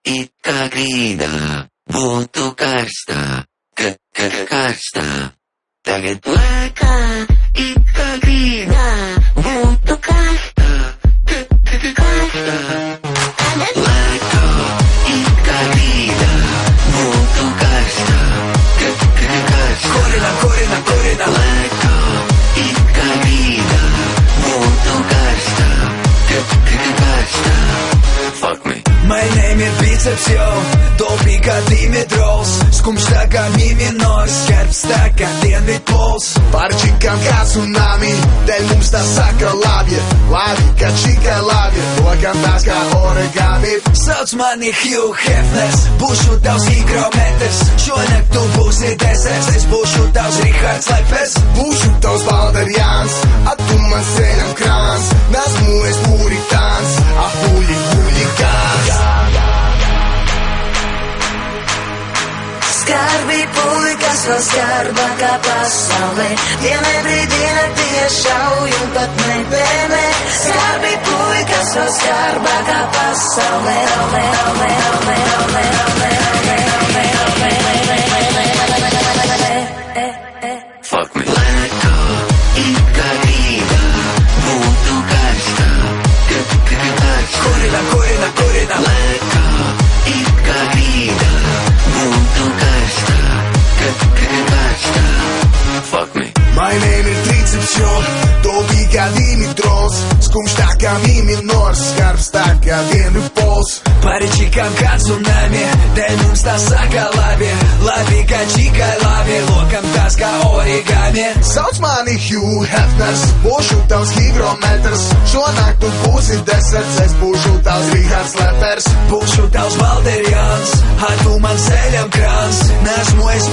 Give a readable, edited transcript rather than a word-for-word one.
it kā grīdā, būtu karstā, karstā. Tagad lēkā, it kā grīdā, būtu karstā, karstā. Lēkā, it kā grīdā, būtu karstā, karstā. Korina. Lēkā, it kā grīdā, būtu karstā, karstā. Fuck me. My name ir biceps, yo, dobī kā Dimitrovs, skumjš tā kā mi minors, skarbs tā kā dienvidpols. Pārčikām kā tsunami, dēļ mums tā saka labi, labi kā čikai labi, lokam tās kā origami. Sauc mani Hugh Hefners, būšu tavs higrometrs, šonakt tu būsi deserts, es būšu tavs Rihards Lepers. Būšu tavs Valderjāns, a tu man ceļam krāns, nesmu es puritāns, a huligāns. Skarbi puikas vēl skarbākā pasaulē, dienai brīdī nakties šauj un pat nebēmē. Skarbi puikas vēl skarbākā pasaulē, Fuck me. Lēkā, it kā grīdā, būtu karstā, karstā. Korina. Lēkā, it kā grīdā, būtu karstā, karstā. Fuck me. My name ir triceps, jo, dobī kā Dimitrovs, skumjš tā kā mi minors, skarbs tā kā dienvidpols. Pārčikām kā tsunami, dēļ mums tā saka labi, labi kā čikai labi, lokam tās kā origami. Sauc mani Hugh Hefners, būšu tavs higrometrs, šonakt tu būsi deserts, es būšu tavs Rihards Lepers. Būšu tavs Valderjāns, a tu man ceļam krāns, nesmu es